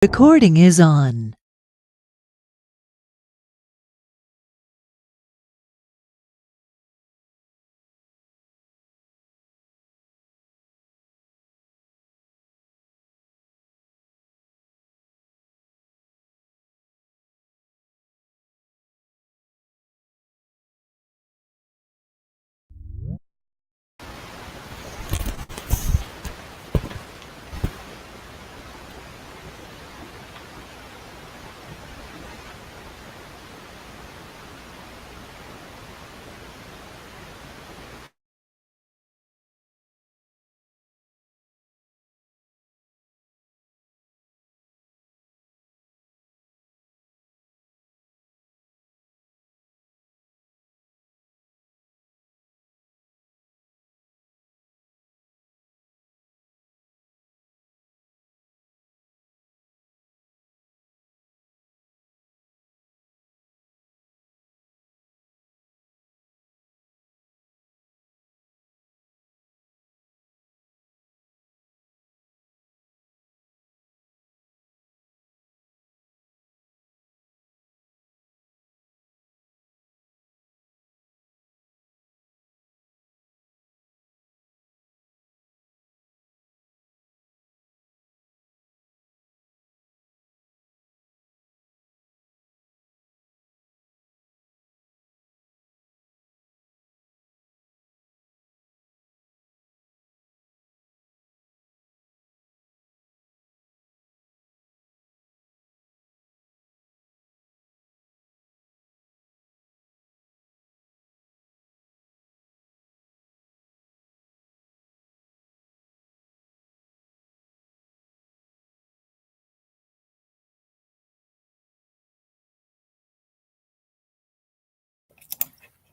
Recording is on.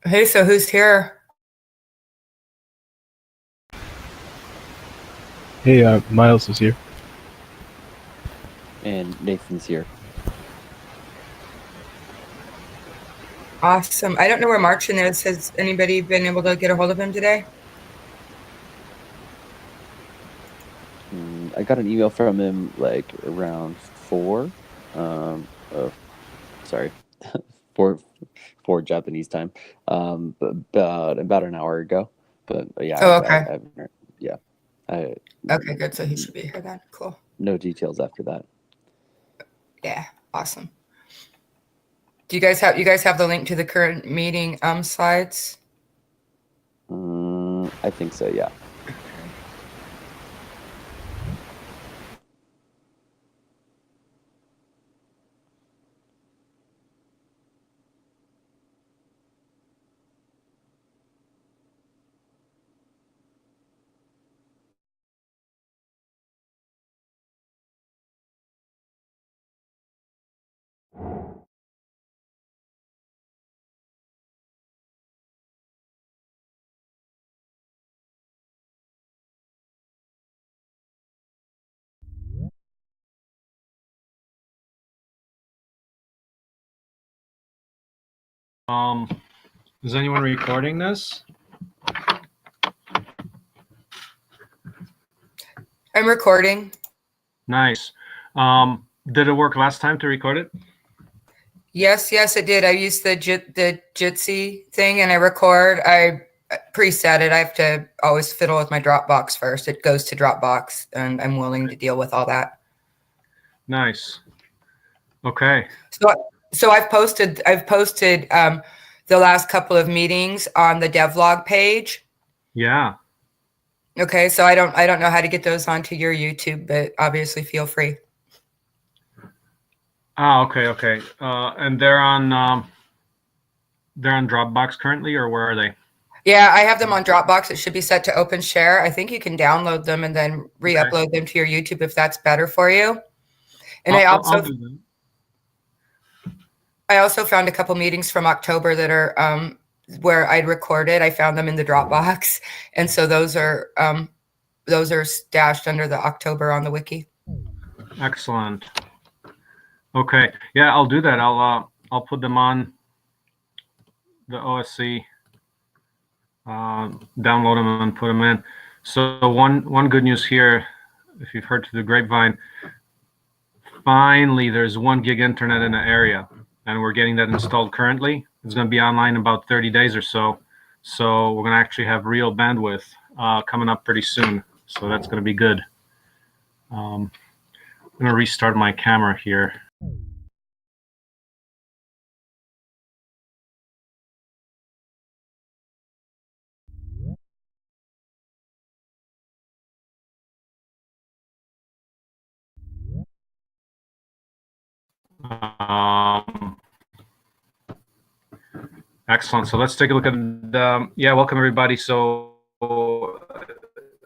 Hey, so who's here? Hey, Miles is here. And Nathan's here. Awesome. I don't know where Marcin is. Has anybody been able to get a hold of him today? I got an email from him like around 4. Sorry, 4 Japanese time. But about an hour ago. But yeah, Oh, okay. I haven't heard. Yeah. Okay, good. So he should be here then. Cool. No details after that. Yeah, awesome. Do you guys have the link to the current meeting slides? I think so. Yeah. Is anyone recording this? I'm recording. Nice. Did it work last time to record it? Yes, it did. I used the Jitsi thing and I record. I preset it. I have to always fiddle with my Dropbox first. It goes to Dropbox and I'm willing to deal with all that. Nice. Okay. So I've posted the last couple of meetings on the devlog page. Yeah. Okay, so I don't know how to get those onto your YouTube, but obviously feel free. Okay. And they're on Dropbox currently, or where are they? Yeah, I have them on Dropbox. It should be set to open share. I think you can download them and then re-upload them to your YouTube if that's better for you. And I'll do that. I also found a couple meetings from October that are where I'd recorded. I found them in the Dropbox, and so those are stashed under the October on the wiki. Excellent. Okay. Yeah, I'll do that. I'll put them on the OSE. Download them and put them in. So one good news here, if you've heard through the grapevine, finally there's 1 gig internet in the area, and we're getting that installed currently. It's going to be online in about 30 days or so. So we're going to actually have real bandwidth coming up pretty soon. So that's going to be good. I'm going to restart my camera here. Excellent. So let's take a look at yeah, welcome everybody. So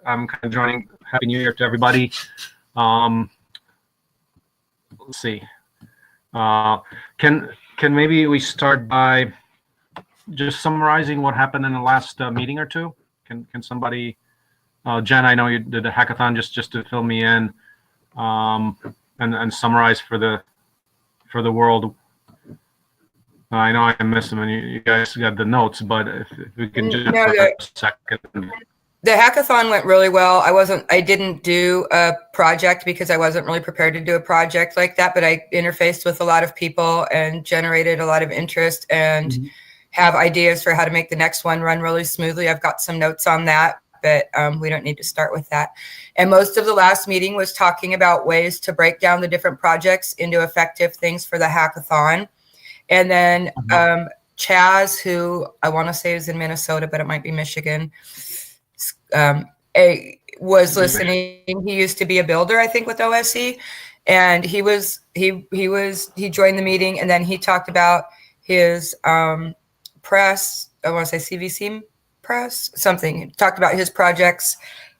I'm kind of joining. Happy New Year to everybody. Let's see. Can maybe we start by just summarizing what happened in the last meeting or two? Can somebody, Jen, I know you did the hackathon, just to fill me in, and summarize for the world. I know I missed them, and you guys got the notes, but if we can just for a second. The hackathon went really well. I didn't do a project because I wasn't really prepared to do a project like that, but I interfaced with a lot of people and generated a lot of interest and have ideas for how to make the next one run really smoothly. I've got some notes on that, but we don't need to start with that. And most of the last meeting was talking about ways to break down the different projects into effective things for the hackathon. And then Chaz, who I want to say is in Minnesota, but it might be Michigan, was listening. He used to be a builder, I think, with OSE, and he joined the meeting, and then he talked about his press. I want to say CVC press, something. He talked about his projects,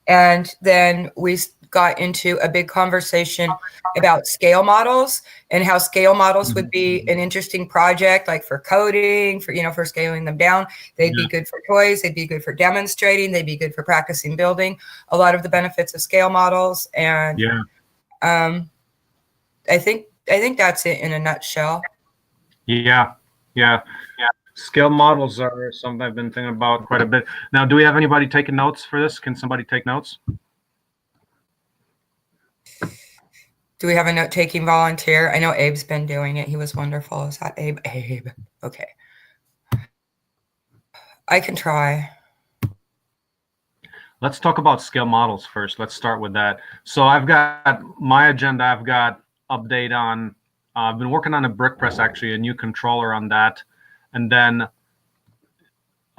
and then we got into a big conversation about scale models and how scale models would be an interesting project, like for coding, for scaling them down. They'd be good for toys. They'd be good for demonstrating. They'd be good for practicing building. A lot of the benefits of scale models. And I think that's it in a nutshell. Yeah. Scale models are something I've been thinking about quite a bit. Now, do we have anybody taking notes for this? Can somebody take notes? Do we have a note-taking volunteer? I know Abe's been doing it. He was wonderful. Is that Abe? Abe. Okay. I can try. Let's talk about scale models first. Let's start with that. So I've got my agenda. I've got update on, I've been working on a brick press, actually, a new controller on that. And then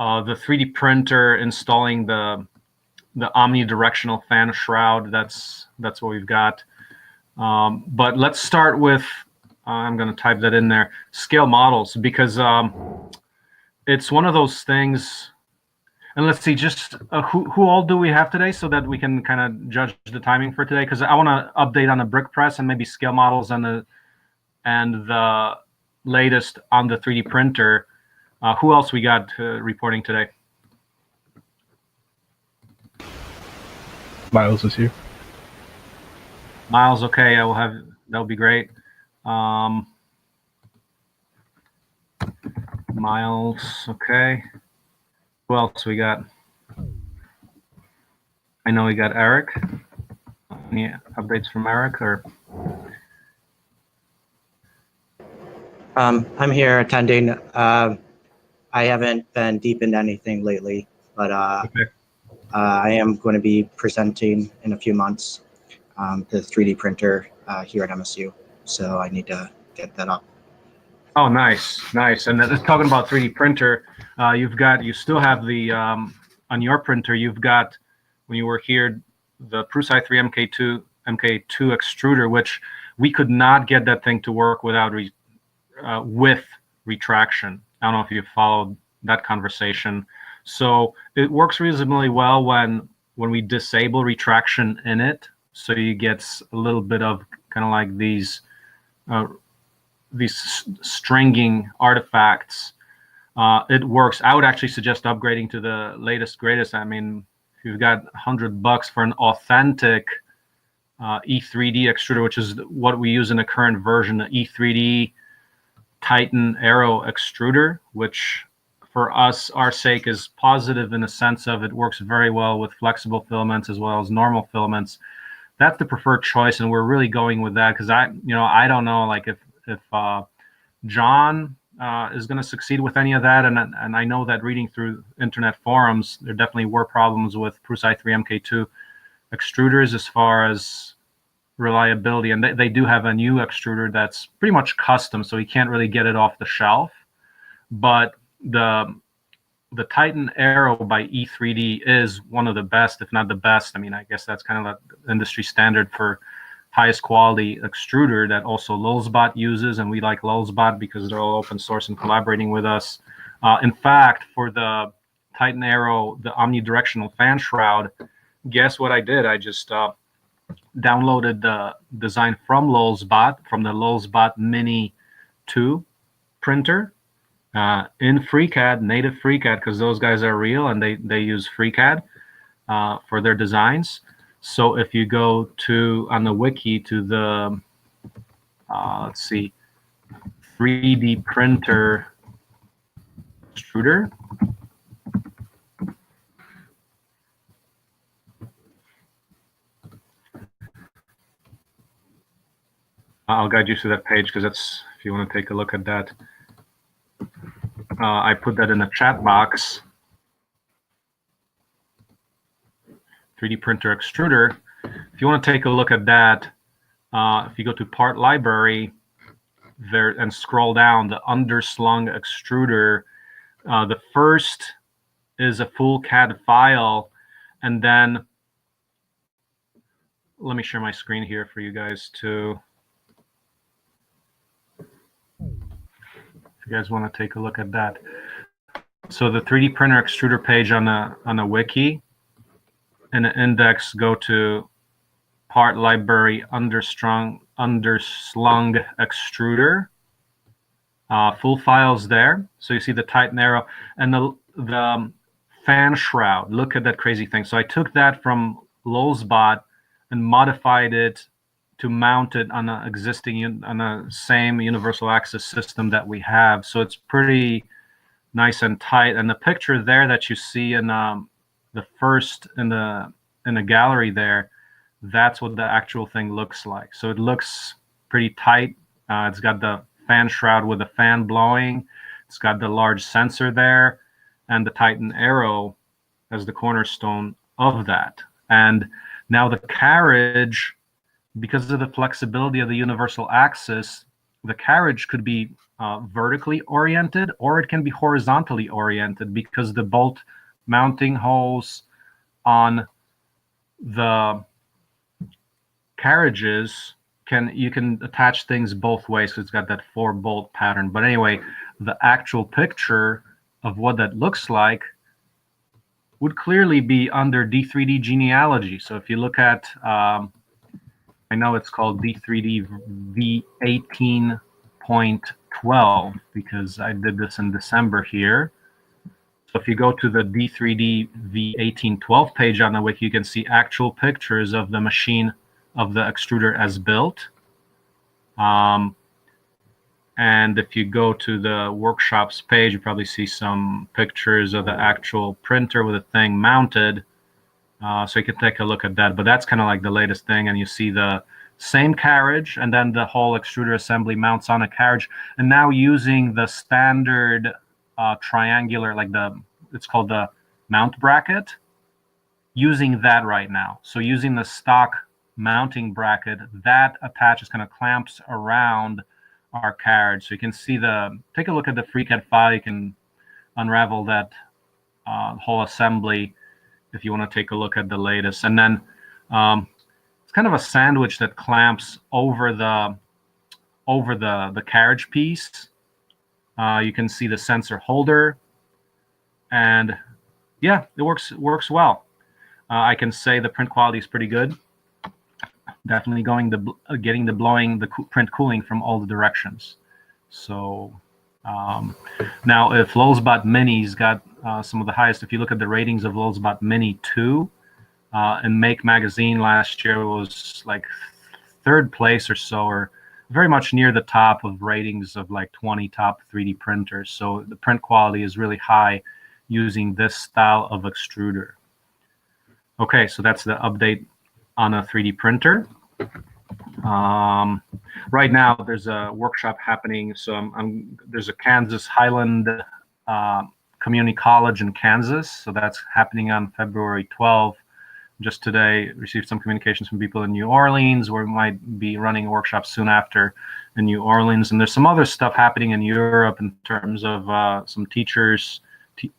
the 3D printer installing the omnidirectional fan shroud. That's what we've got. But let's start with, I'm going to type that in there, scale models, because it's one of those things. And let's see, just who all do we have today so that we can kind of judge the timing for today? Because I want to update on the brick press and maybe scale models and the latest on the 3D printer. Who else we got reporting today? Miles is here. Miles, okay, I will have, that'll be great. Miles, okay. Who else we got? I know we got Eric. Any updates from Eric or? I'm here attending. I haven't been deep into anything lately, but Okay. I am going to be presenting in a few months the 3D printer here at MSU. So I need to get that up. Oh, nice. And then talking about 3D printer, you still have the, on your printer, you've got, when you were here, the Prusa 3 MK2 extruder, which we could not get that thing to work without with retraction. I don't know if you followed that conversation. So it works reasonably well when we disable retraction in it. So you get a little bit of kind of like these stringing artifacts. It works. I would actually suggest upgrading to the latest, greatest. I mean, if you've got $100 for an authentic E3D extruder, which is what we use in the current version, the E3D Titan Aero extruder, which for us, our sake, is positive in the sense of it works very well with flexible filaments as well as normal filaments. that's the preferred choice, and we're really going with that because I don't know like if John is going to succeed with any of that, and I know that reading through internet forums, there definitely were problems with Prusa i3 MK2 extruders as far as reliability, and they do have a new extruder that's pretty much custom, so you can't really get it off the shelf. But the Titan Aero by E3D is one of the best, if not the best. I mean, I guess that's kind of the industry standard for highest quality extruder that also Lulzbot uses, and we like Lulzbot because they're all open source and collaborating with us. In fact, for the Titan Aero, the omnidirectional fan shroud, guess what I did? I just downloaded the design from Lulzbot, from the Lulzbot Mini 2 printer in FreeCAD, native FreeCAD, because those guys are real and they use FreeCAD for their designs. So if you go to on the wiki to the let's see, 3D printer extruder. I'll guide you to that page because that's, if you want to take a look at that. I put that in the chat box. 3D printer extruder. If you want to take a look at that, if you go to part library there and scroll down, the underslung extruder, the first is a full CAD file, and then let me share my screen here for you guys too. If you guys want to take a look at that. So the 3D printer extruder page on the wiki, in the index, go to part library underslung extruder. Full files there. So you see the Titan Aero and the fan shroud. Look at that crazy thing. So I took that from Lulzbot and modified it to mount it on the existing, on the same universal access system that we have. So it's pretty nice and tight. And the picture there that you see in the first in the gallery there, that's what the actual thing looks like. So it looks pretty tight. It's got the fan shroud with the fan blowing. It's got the large sensor there, and the Titan Aero as the cornerstone of that. And now the carriage, because of the flexibility of the universal axis, the carriage could be vertically oriented or it can be horizontally oriented, because the bolt mounting holes on the carriages you can attach things both ways. So it's got that 4-bolt pattern. But anyway, the actual picture of what that looks like would clearly be under D3D genealogy. So if you look at, I know it's called D3D V18.12 because I did this in December here. So if you go to the D3D V18.12 page on the wiki, you can see actual pictures of the machine, of the extruder as built. And if you go to the workshops page, you probably see some pictures of the actual printer with the thing mounted. So you can take a look at that. But that's kind of like the latest thing. And you see the same carriage, and then the whole extruder assembly mounts on a carriage. And now using the standard triangular, like it's called the mount bracket, using that right now. So using the stock mounting bracket that attaches, kind of clamps around our carriage. So you can see take a look at the FreeCAD file. You can unravel that whole assembly if you want to take a look at the latest. And then it's kind of a sandwich that clamps over the carriage piece. You can see the sensor holder, and yeah, it works well. I can say the print quality is pretty good. Definitely getting the print cooling from all the directions. So now if Lulzbot Mini's got some of the highest, if you look at the ratings of Lulzbot Mini 2 in Make Magazine last year, was like 3rd place or so, or very much near the top of ratings of like 20 top 3D printers. So the print quality is really high using this style of extruder. Okay, so that's the update on a 3D printer. Right now, there's a workshop happening. So there's a Kansas Highland Community College in Kansas. So that's happening on February 12th. Just today, received some communications from people in New Orleans, where we might be running a workshop soon after in New Orleans. And there's some other stuff happening in Europe in terms of some teachers,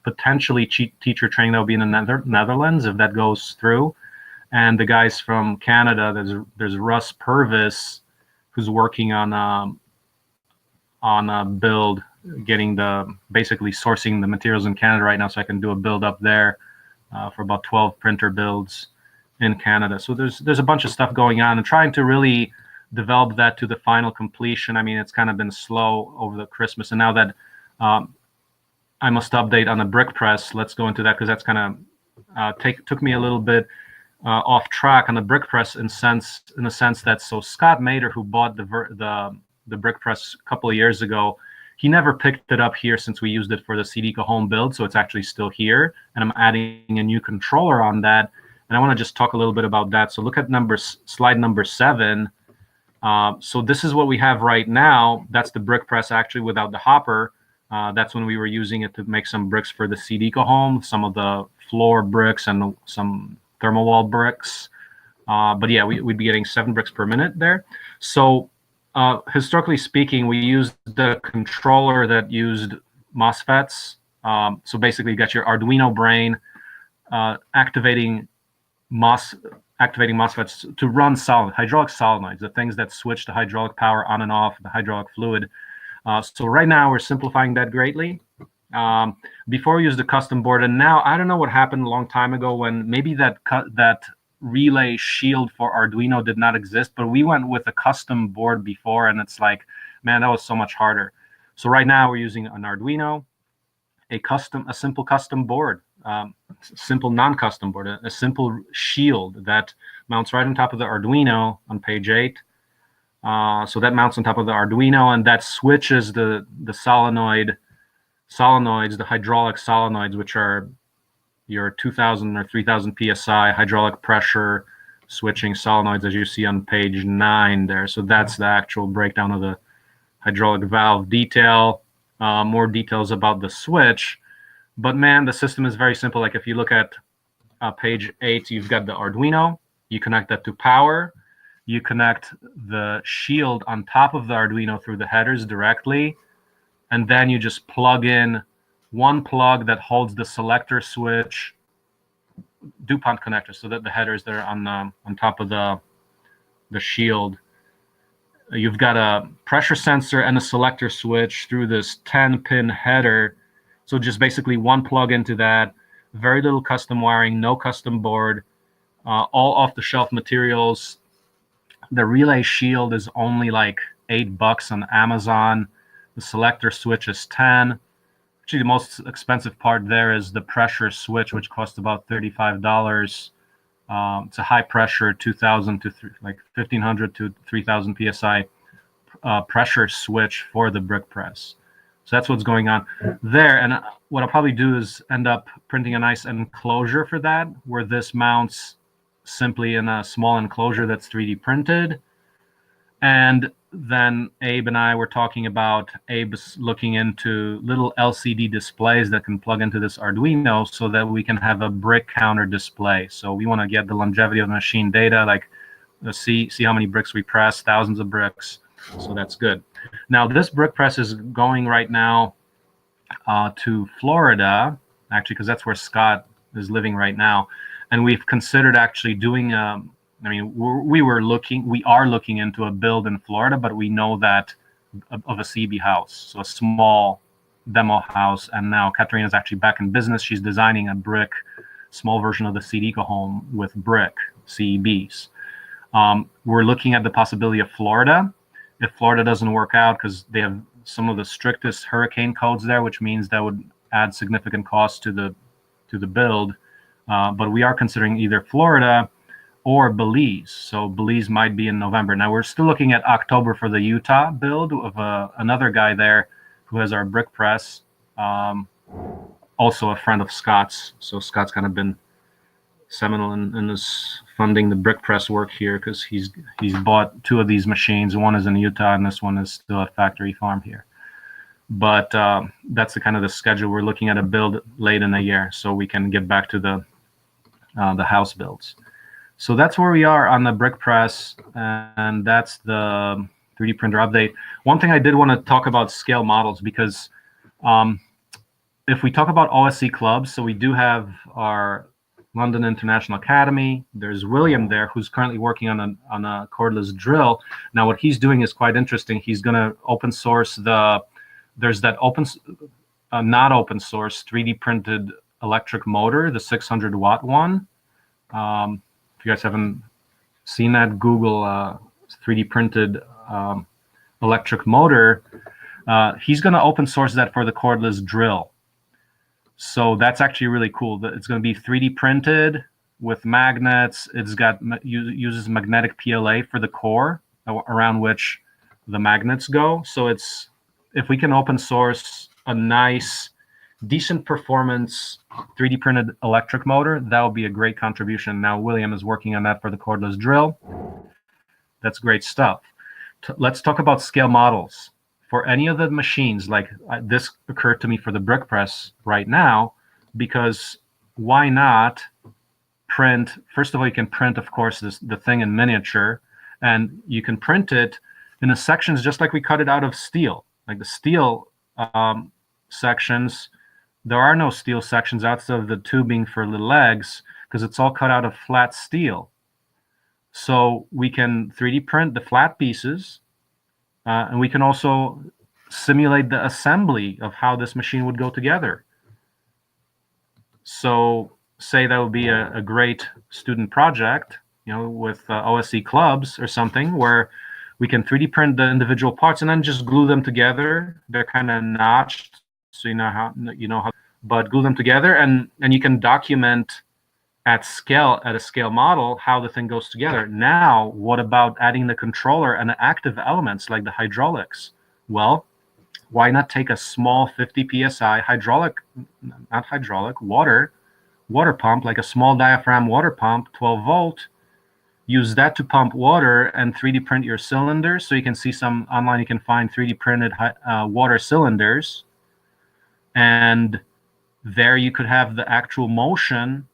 potentially teacher training that will be in the Netherlands if that goes through. And the guys from Canada, there's Russ Purvis, who's working on a build, basically sourcing the materials in Canada right now, so I can do a build up there for about 12 printer builds in Canada. So there's a bunch of stuff going on, and trying to really develop that to the final completion. I mean, it's kind of been slow over the Christmas, and now that I must update on the brick press. Let's go into that, because that's kind of took me a little bit off track on the brick press in the sense that, so Scott Mader, who bought the brick press a couple of years ago, he never picked it up here since we used it for the CDECO home build, so it's actually still here, and I'm adding a new controller on that, and I want to just talk a little bit about that. So look at slide number 7. So this is what we have right now. That's the brick press actually without the hopper. That's when we were using it to make some bricks for the CDECO home, some of the floor bricks and some thermal wall bricks. But yeah, we'd be getting 7 bricks per minute there. So historically speaking, we used the controller that used MOSFETs. So basically, you got your Arduino brain activating MOSFETs to run hydraulic solenoids, the things that switch the hydraulic power on and off the hydraulic fluid. So right now, we're simplifying that greatly. Before we used the custom board, and now I don't know what happened a long time ago when maybe that relay shield for Arduino did not exist, but we went with a custom board before, and it's like, man, that was so much harder. So right now we're using an Arduino, a simple custom board, simple non-custom board, a simple shield that mounts right on top of the Arduino on page 8. So that mounts on top of the Arduino, and that switches the solenoids, the hydraulic solenoids, which are your 2,000 or 3,000 psi hydraulic pressure switching solenoids, as you see on page 9 there. So that's the actual breakdown of the hydraulic valve detail. More details about the switch. But man, the system is very simple. Like if you look at page 8, you've got the Arduino. You connect that to power. You connect the shield on top of the Arduino through the headers directly. And then you just plug in one plug that holds the selector switch DuPont connector, so that the headers that are on top of the shield. You've got a pressure sensor and a selector switch through this 10-pin header. So just basically one plug into that. Very little custom wiring, no custom board, all off-the-shelf materials. The relay shield is only like $8 on Amazon. The selector switch is 10. Actually, the most expensive part there is the pressure switch, which costs about $35. It's a high pressure, 2,000 to 1,500 to 3,000 psi pressure switch for the brick press. So that's what's going on there. And what I'll probably do is end up printing a nice enclosure for that, where this mounts simply in a small enclosure that's 3D printed. And then Abe and I were talking about Abe's looking into little LCD displays that can plug into this Arduino so that we can have a brick counter display. So we want to get the longevity of the machine data, like see how many bricks we press, thousands of bricks. So that's good. Now this brick press is going right now to Florida, actually, because that's where Scott is living right now. And we've considered actually doing we are looking into a build in Florida, but we know that of a CB house, so a small demo house. And now Katerina's actually back in business. She's designing a brick, small version of the CDECO home with brick CEBs. We're looking at the possibility of Florida. If Florida doesn't work out, because they have some of the strictest hurricane codes there, which means that would add significant cost to the build. But we are considering either Florida or Belize. So Belize might be in November. Now we're still looking at October for the Utah build of another guy there who has our brick press, also a friend of Scott's. So Scott's kind of been seminal in is funding the brick press work here, because he's bought 2 of these machines. One is in Utah, and this one is still at factory farm here. But that's the kind of the schedule. We're looking at a build late in the year, so we can get back to the house builds. So that's where we are on the brick press, and that's the 3D printer update. One thing I did want to talk about scale models, because if we talk about OSE clubs, so we do have our London International Academy. There's William there, who's currently working on a cordless drill. Now, what he's doing is quite interesting. He's going to open source there's that not open source 3D printed electric motor, the 600 watt one. If you guys haven't seen that, Google 3D printed electric motor. He's going to open source that for the cordless drill. So that's actually really cool. It's going to be 3D printed with magnets. It's got uses magnetic PLA for the core around which the magnets go. So if we can open source a nice, decent performance 3D printed electric motor, that would be a great contribution. Now William is working on that for the cordless drill. That's great stuff. Let's talk about scale models. For any of the machines, like this occurred to me for the brick press right now, because why not print? First of all, you can print, of course, the thing in miniature, and you can print it in the sections just like we cut it out of steel. Like the steel sections, there are no steel sections outside of the tubing for the legs, because it's all cut out of flat steel. So we can 3D print the flat pieces. And we can also simulate the assembly of how this machine would go together. So say that would be a great student project, with OSE clubs or something, where we can 3D print the individual parts and then just glue them together. They're kind of notched, so you know how, but glue them together, and you can document at a scale model how the thing goes together. Now, what about adding the controller and the active elements like the hydraulics? Well, why not take a small 50 psi water pump, like a small diaphragm water pump, 12 volt, use that to pump water and 3D print your cylinders. So you can see some online, you can find 3D printed water cylinders, and there you could have the actual motion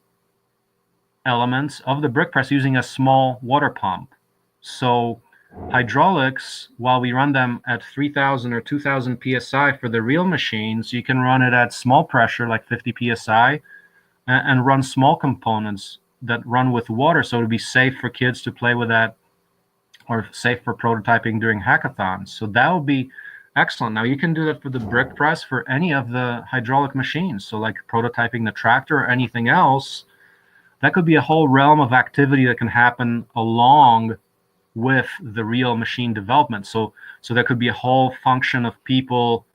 elements of the brick press using a small water pump. So hydraulics, while we run them at 3,000 or 2,000 psi for the real machines, you can run it at small pressure, like 50 psi, and run small components that run with water, so it would be safe for kids to play with that, or safe for prototyping during hackathons. So that would be excellent. Now you can do that for the brick press for any of the hydraulic machines. So like prototyping the tractor or anything else, that could be a whole realm of activity that can happen along with the real machine development. So there could be a whole function of people,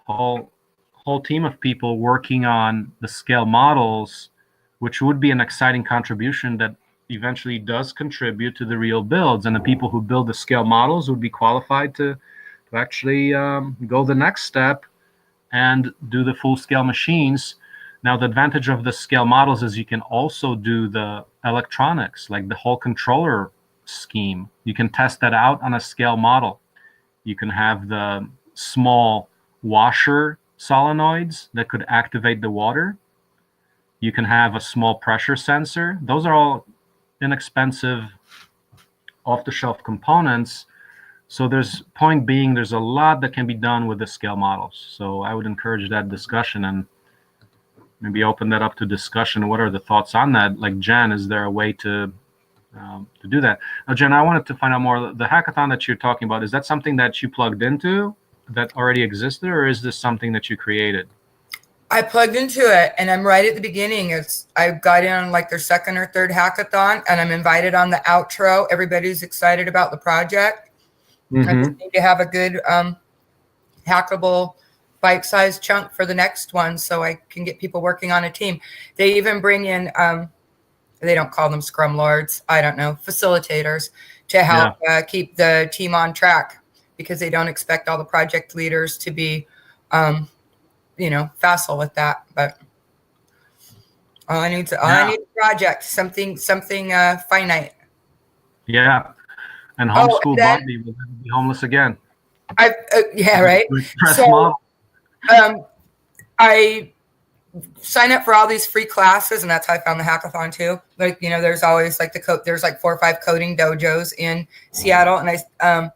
whole team of people working on the scale models, which would be an exciting contribution that eventually does contribute to the real builds. And the people who build the scale models would be qualified to actually go the next step and do the full scale machines. Now, the advantage of the scale models is you can also do the electronics, like the whole controller scheme. You can test that out on a scale model. You can have the small washer solenoids that could activate the water. You can have a small pressure sensor. Those are all inexpensive, off-the-shelf components. So there's a lot that can be done with the scale models. So I would encourage that discussion and maybe open that up to discussion. What are the thoughts on that? Like, Jen, is there a way to do that? Now, Jen, I wanted to find out more. The hackathon that you're talking about, is that something that you plugged into that already existed, or is this something that you created? I plugged into it, and I'm right at the beginning. I got in on like their second or third hackathon, and I'm invited on the outro. Everybody's excited about the project. I just need to have a good hackable bite-sized chunk for the next one, so I can get people working on a team. They even bring in, they don't call them scrum lords, I don't know, facilitators to help keep the team on track, because they don't expect all the project leaders to be, facile with that. But All I need a project, something finite. Yeah. And homeschool Bobby will be homeless again. Yeah, right. Press So, model. I sign up for all these free classes, and that's how I found the hackathon too. Like, there's always like there's like 4 or 5 coding dojos in Seattle, and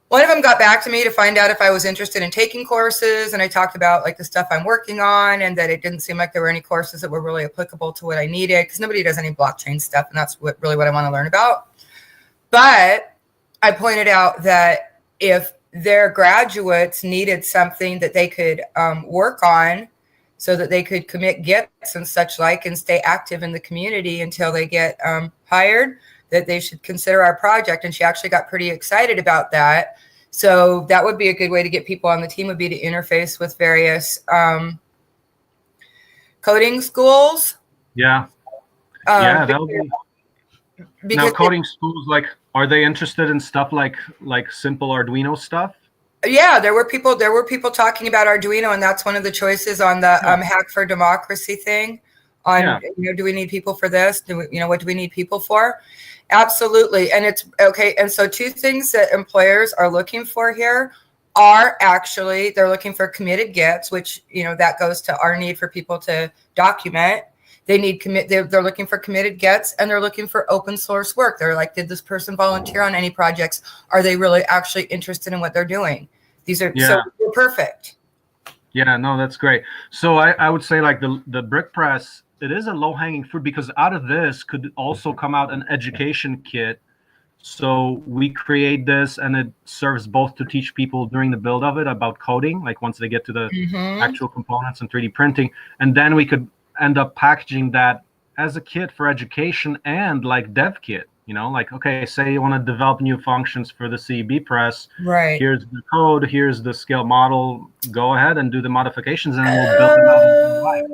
one of them got back to me to find out if I was interested in taking courses, and I talked about like the stuff I'm working on, and that it didn't seem like there were any courses that were really applicable to what I needed, because nobody does any blockchain stuff, and that's what I want to learn about. But I pointed out that if their graduates needed something that they could work on, so that they could commit gets and such like, and stay active in the community until they get hired, that they should consider our project. And she actually got pretty excited about that. So that would be a good way to get people on the team, would be to interface with various coding schools. Yeah. Yeah, that would be. Now, coding schools, like, are they interested in stuff like simple Arduino stuff? Yeah, there were people talking about Arduino, and that's one of the choices on the Hack for Democracy thing. Do we need people for this? What do we need people for? Absolutely. And it's okay. And so 2 things that employers are looking for here are actually, they're looking for committed gets, which, that goes to our need for people to document. They're looking for committed gets, and they're looking for open source work. They're like, did this person volunteer on any projects? Are they really actually interested in what they're doing? So we're perfect. Yeah, no, that's great. So I would say like the brick press, it is a low hanging fruit, because out of this could also come out an education kit. So we create this, and it serves both to teach people during the build of it about coding, like once they get to the actual components and 3D printing, and then we could end up packaging that as a kit for education and like dev kit, like, okay, say you want to develop new functions for the CEB press, right? Here's the code, here's the scale model, go ahead and do the modifications, and we'll build them out in life.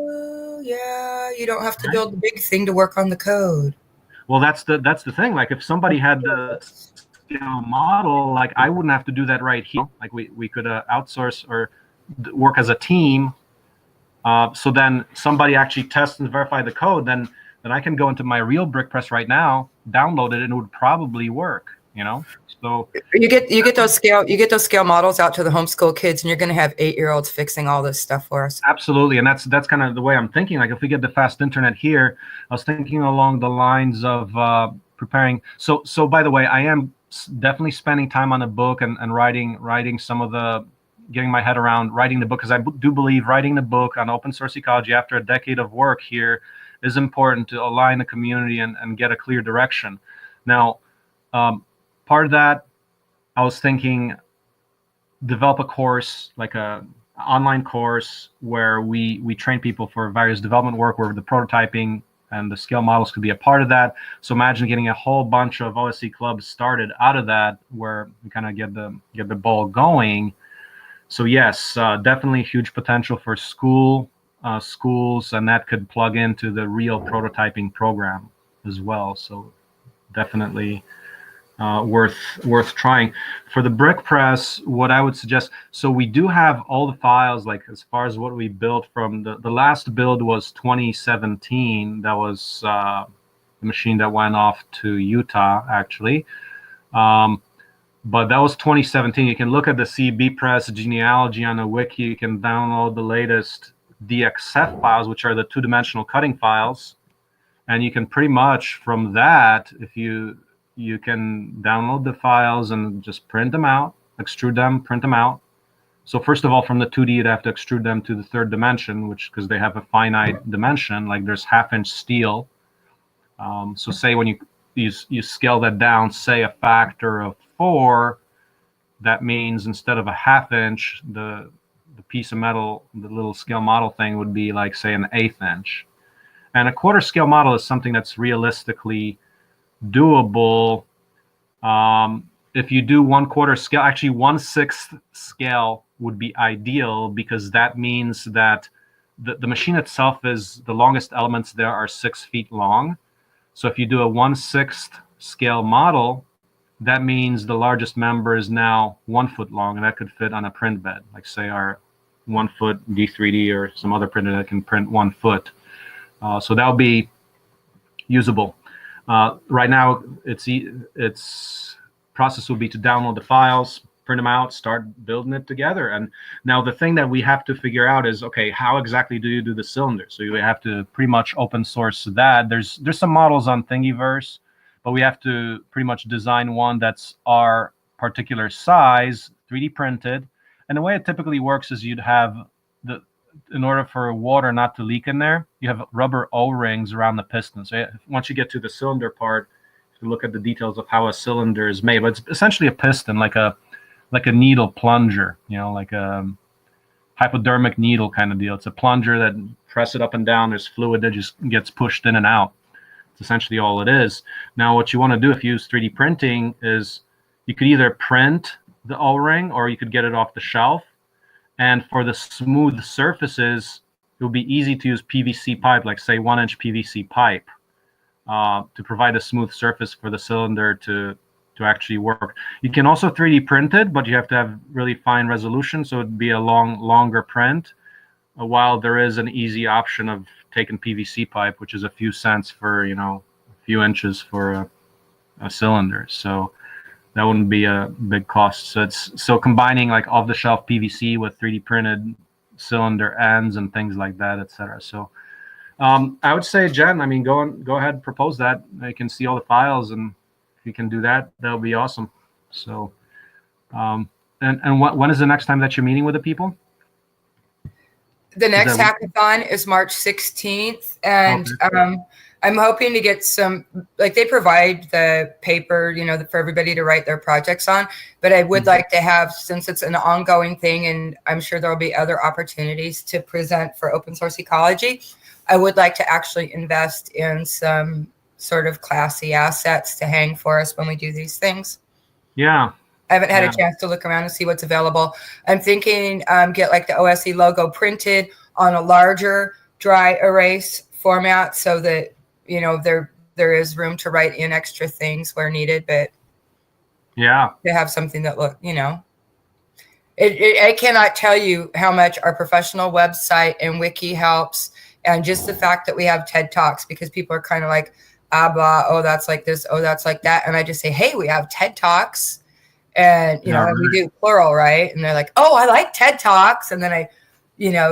Yeah, you don't have to build the big thing to work on the code. Well, that's the thing. Like, if somebody had the scale model, like, I wouldn't have to do that right here. Like, we could outsource or work as a team. So then somebody actually tests and verify the code, then I can go into my real brick press right now, download it, and it would probably work, So you get those scale models out to the homeschool kids, and you're going to have 8-year-olds fixing all this stuff for us. Absolutely. And that's kind of the way I'm thinking. Like, if we get the fast internet here, I was thinking along the lines of preparing. So by the way, I am definitely spending time on a book and writing some of the, getting my head around writing the book, because I do believe writing the book on open source ecology after a decade of work here is important to align the community and get a clear direction. Now, part of that, I was thinking, develop a course, like a online course where we train people for various development work, where the prototyping and the scale models could be a part of that. So imagine getting a whole bunch of OSE clubs started out of that, where we kind of get the ball going. So yes, definitely huge potential for schools, and that could plug into the real prototyping program as well. So definitely worth trying. For the brick press, what I would suggest, so we do have all the files, like as far as what we built from the last build was 2017. That was the machine that went off to Utah, actually. But that was 2017. You can look at the CB press genealogy on a wiki. You can download the latest DXF files, which are the 2-dimensional cutting files. And you can pretty much, from that, if you can download the files and just print them out, extrude them, print them out. So first of all, from the 2D, you'd have to extrude them to the 3rd dimension, because they have a finite dimension, like there's 1/2-inch steel. So say when you scale that down, say a factor of 4, that means instead of a 1/2 inch, the piece of metal, the little scale model thing, would be like, say, an 1/8 inch. And a 1/4 scale model is something that's realistically doable. If you do 1/4 scale, actually 1/6 scale would be ideal, because that means that the machine itself is, the longest elements there are 6 feet long. So if you do a 1/6 scale model, that means the largest member is now 1 foot long, and that could fit on a print bed, like say our 1 foot D3D or some other printer that can print 1 foot. So that'll be usable. Right now, its process will be to download the files, print them out, start building it together. And now the thing that we have to figure out is, okay, how exactly do you do the cylinder? So you have to pretty much open source that. There's some models on Thingiverse, but we have to pretty much design one that's our particular size, 3D printed. And the way it typically works is you'd have in order for water not to leak in there, you have rubber O-rings around the piston. So once you get to the cylinder part, you look at the details of how a cylinder is made. But it's essentially a piston, like a needle plunger, like a hypodermic needle kind of deal. It's a plunger that press it up and down. There's fluid that just gets pushed in and out. It's essentially all it is. Now, what you want to do if you use 3D printing is you could either print the O-ring or you could get it off the shelf. And for the smooth surfaces, it will be easy to use PVC pipe, like say 1-inch PVC pipe, to provide a smooth surface for the cylinder to actually work. You can also 3D print it, but you have to have really fine resolution, so it'd be a longer print. While there is an easy option of taking PVC pipe, which is a few cents for a few inches for a cylinder. So that wouldn't be a big cost. So combining like off-the-shelf PVC with 3D printed cylinder ends and things like that, etc. So I would say, Jen, I mean, go ahead and propose that. You can see all the files, and if you can do that, that'll be awesome. So, and when is the next time that you're meeting with the people? The next hackathon is March 16th, and okay. I'm hoping to get some, like they provide the paper, for everybody to write their projects on, but I would like to have, since it's an ongoing thing, and I'm sure there'll be other opportunities to present for open source ecology, I would like to actually invest in some sort of classy assets to hang for us when we do these things. Yeah. I haven't had a chance to look around and see what's available. I'm thinking get like the OSE logo printed on a larger dry erase format so that, there is room to write in extra things where needed, but to have something that I cannot tell you how much our professional website and wiki helps. And just the fact that we have TED Talks, because people are kind of like, blah, oh, that's like this, oh, that's like that. And I just say, hey, we have TED Talks. And, and we do plural, right? And they're like, oh, I like TED Talks. And then I,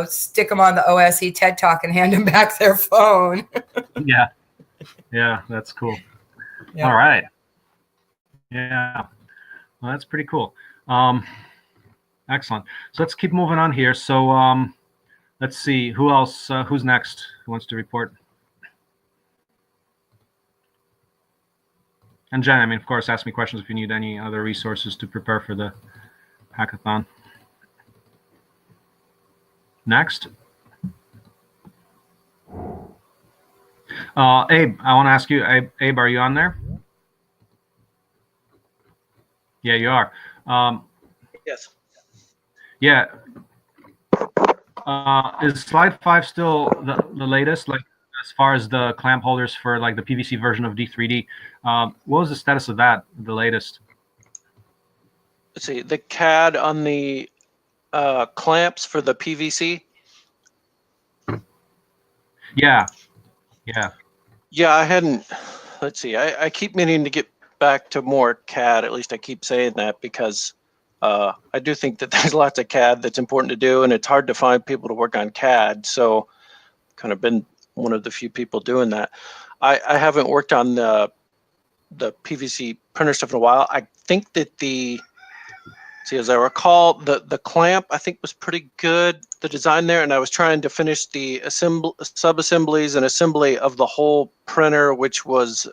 stick them on the OSE TED Talk and hand them back their phone. Yeah, that's cool. Yeah. All right. Yeah, well, that's pretty cool. Excellent. So let's keep moving on here. So let's see, who else, who's next? Who wants to report? And Jen, I mean, of course, ask me questions if you need any other resources to prepare for the hackathon. Next. Abe, I want to ask you, Abe, are you on there? Yeah, you are. Yes. Yeah. Is slide 5 still the latest? Like, as far as the clamp holders for like the PVC version of D3D, what was the status of that, the latest? Let's see, the CAD on the clamps for the PVC. Yeah. I hadn't, let's see, I keep meaning to get back to more CAD, at least I keep saying that, because I do think that there's lots of CAD that's important to do, and it's hard to find people to work on CAD, so kind of been one of the few people doing that. I haven't worked on the PVC printer stuff in a while. I think that as I recall, the clamp I think was pretty good, the design there, and I was trying to finish the sub-assemblies and assembly of the whole printer, which was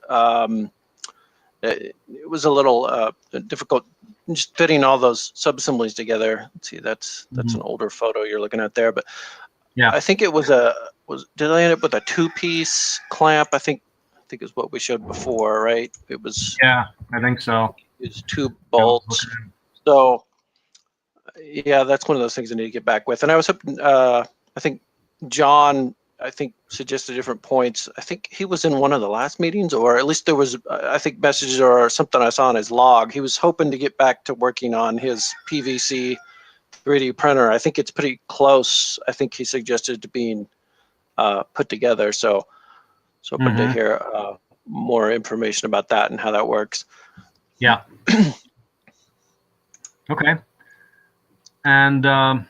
it was a little difficult just fitting all those sub-assemblies together. Let's see, that's an older photo you're looking at there, but yeah, I think it was did I end up with a 2-piece clamp? I think is what we showed before, right? It was, yeah, I think so. It's 2 bolts. So yeah, that's one of those things I need to get back with. And I was hoping, I think John, suggested different points. I think he was in one of the last meetings, or at least there was, I think, messages or something I saw in his log. He was hoping to get back to working on his PVC 3D printer. I think it's pretty close. I think he suggested to being put together. So open to hear more information about that and how that works. Yeah. Okay. And other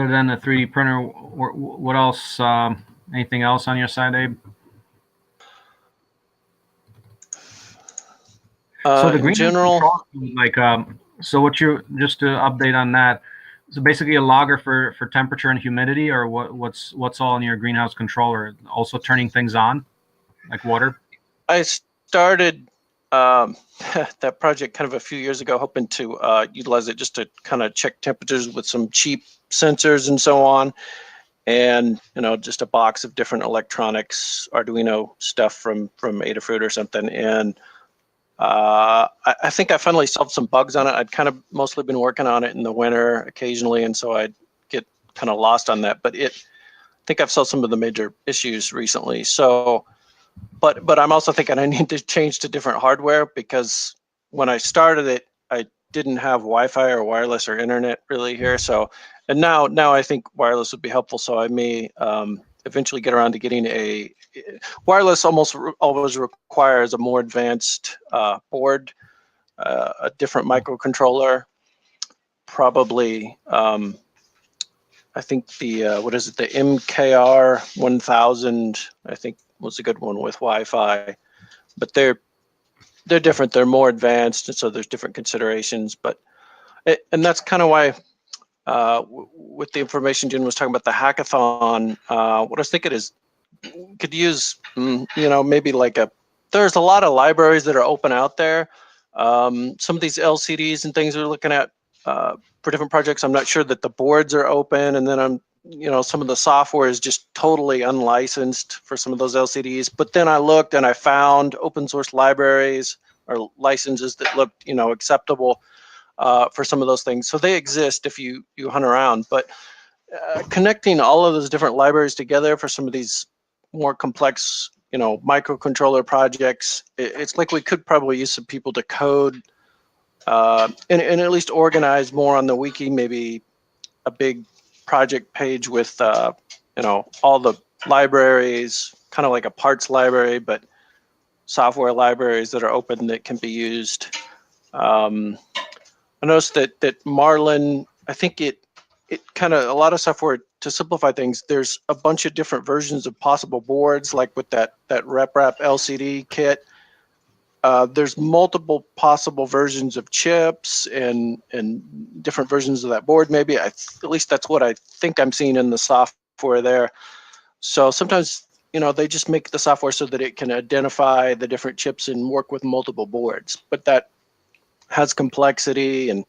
than a 3D printer, what else? Anything else on your side, Abe? So the In green general, control, like, so what you, just to update on that, so basically a logger for temperature and humidity, or what's all in your greenhouse controller? Also turning things on, like water? I started that project kind of a few years ago, hoping to utilize it just to kind of check temperatures with some cheap sensors and so on. And, just a box of different electronics, Arduino stuff from Adafruit or something. And I think I finally solved some bugs on it. I'd kind of mostly been working on it in the winter occasionally, and so I'd get kind of lost on that. But I think I've solved some of the major issues recently. So, but I'm also thinking I need to change to different hardware, because when I started it, I didn't have Wi-Fi or wireless or internet really here. So, and now I think wireless would be helpful. So I may eventually get around to getting a wireless. Almost always requires a more advanced board, a different microcontroller, probably. I think the what is it? The MKR 1000, I think, was a good one with Wi-Fi, but they're different. They're more advanced, and so there's different considerations. But and that's kind of why, with the information Jen was talking about the hackathon, what I was thinking is could use, maybe like there's a lot of libraries that are open out there. Some of these LCDs and things we're looking at for different projects, I'm not sure that the boards are open, and then some of the software is just totally unlicensed for some of those LCDs. But then I looked and I found open source libraries or licenses that looked, acceptable for some of those things. So they exist if you hunt around. But connecting all of those different libraries together for some of these more complex, microcontroller projects, it's like we could probably use some people to code and at least organize more on the wiki, maybe a big project page with all the libraries, kind of like a parts library, but software libraries that are open that can be used. I noticed that Marlin, I think it kind of, a lot of software to simplify things. There's a bunch of different versions of possible boards, like with that RepRap LCD kit. There's multiple possible versions of chips and different versions of that board. Maybe at least that's what I think I'm seeing in the software there. So sometimes, they just make the software so that it can identify the different chips and work with multiple boards. But that has complexity, and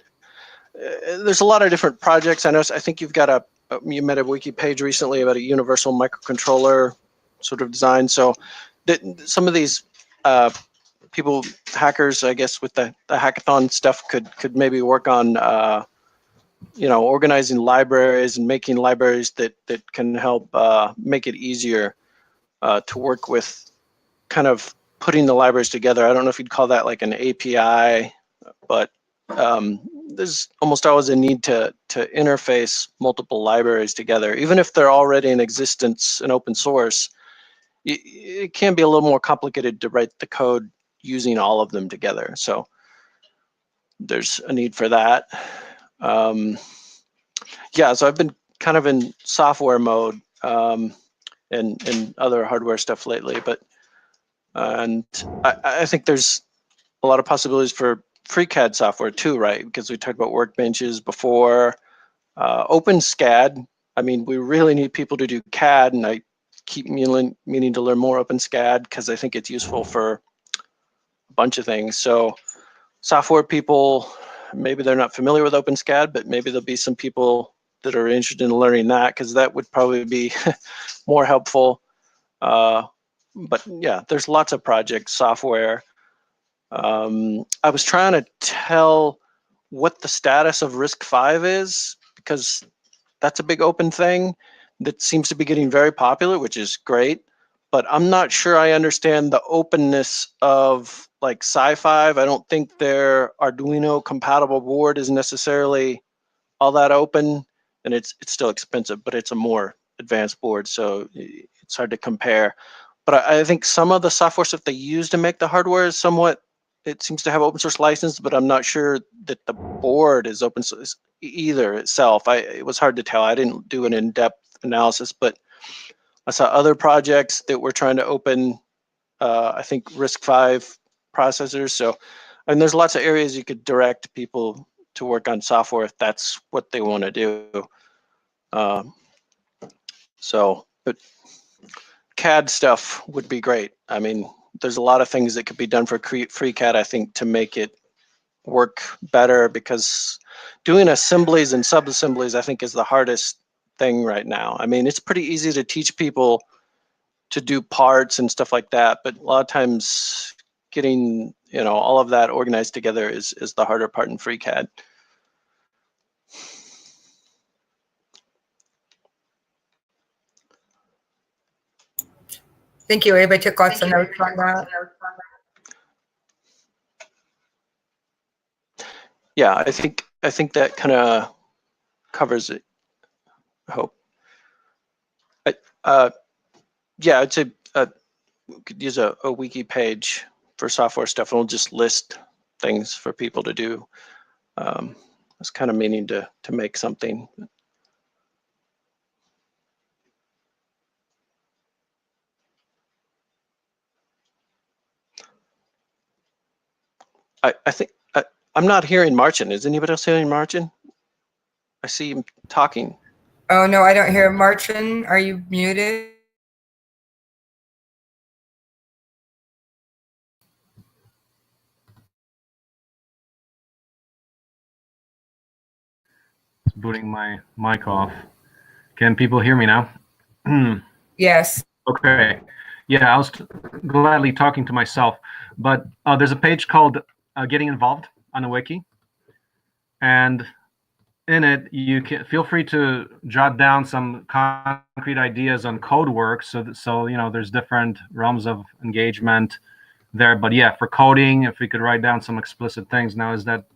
there's a lot of different projects. I think you've got you made a wiki page recently about a universal microcontroller sort of design. So some of these people, hackers, I guess, with the hackathon stuff could maybe work on organizing libraries and making libraries that can help make it easier to work with, kind of putting the libraries together. I don't know if you'd call that like an API, but there's almost always a need to interface multiple libraries together, even if they're already in existence in open source. It can be a little more complicated to write the code using all of them together. So there's a need for that. Yeah, so I've been kind of in software mode and other hardware stuff lately, but and I think there's a lot of possibilities for free CAD software too, right? Because we talked about workbenches before. Open SCAD. I mean, we really need people to do CAD, and I keep meaning to learn more Open SCAD because I think it's useful for a bunch of things. So software people, maybe they're not familiar with Open SCAD, but maybe there'll be some people that are interested in learning that, because that would probably be more helpful. But yeah, there's lots of projects, software. I was trying to tell what the status of RISC-V is, because that's a big open thing that seems to be getting very popular, which is great. But I'm not sure I understand the openness of like Sci-Fi. I don't think their Arduino compatible board is necessarily all that open. and it's still expensive, but it's a more advanced board, so it's hard to compare. But I think some of the software stuff they use to make the hardware is somewhat, it seems to have open source license, but I'm not sure that the board is open source either itself. It was hard to tell. I didn't do an in-depth analysis, but I saw other projects that were trying to open, I think, RISC-V processors. So, and there's lots of areas you could direct people to work on software if that's what they want to do. But CAD stuff would be great. I mean, there's a lot of things that could be done for free CAD, I think, to make it work better, because doing assemblies and sub-assemblies, I think, is the hardest thing right now. I mean, it's pretty easy to teach people to do parts and stuff like that, but a lot of times getting, you know, all of that organized together is the harder part in free CAD. Thank you. Anybody took lots of notes on that? Yeah, I think that kind of covers it. I hope. Yeah, I'd say we could use a wiki page for software stuff, and we'll just list things for people to do. I was kind of meaning to make something. I think I'm not hearing Marcin. Is anybody else hearing Marcin? I see him talking. Oh, no, I don't hear Marcin. Are you muted? It's booting my mic off. Can people hear me now? Yes. Okay. Yeah, I was gladly talking to myself, but there's a page called Getting Involved on the wiki, and in it you can feel free to jot down some concrete ideas on code work. So you know, there's different realms of engagement there. But yeah, for coding, if we could write down some explicit things. Now, is that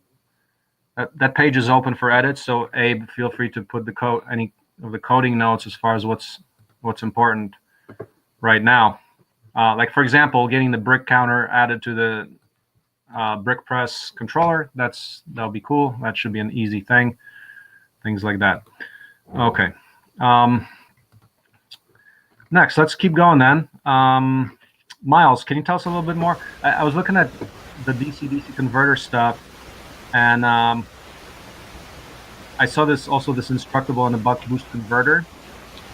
page is open for edit? So Abe, feel free to put the code, any of the coding notes as far as what's important right now. Like, for example, getting the brick counter added to the brick press controller, that'll be cool. That should be an easy thing. Things like that. Okay. Next, let's keep going then. Miles, can you tell us a little bit more? I was looking at the DC-DC converter stuff, and I saw this instructable on the buck boost converter,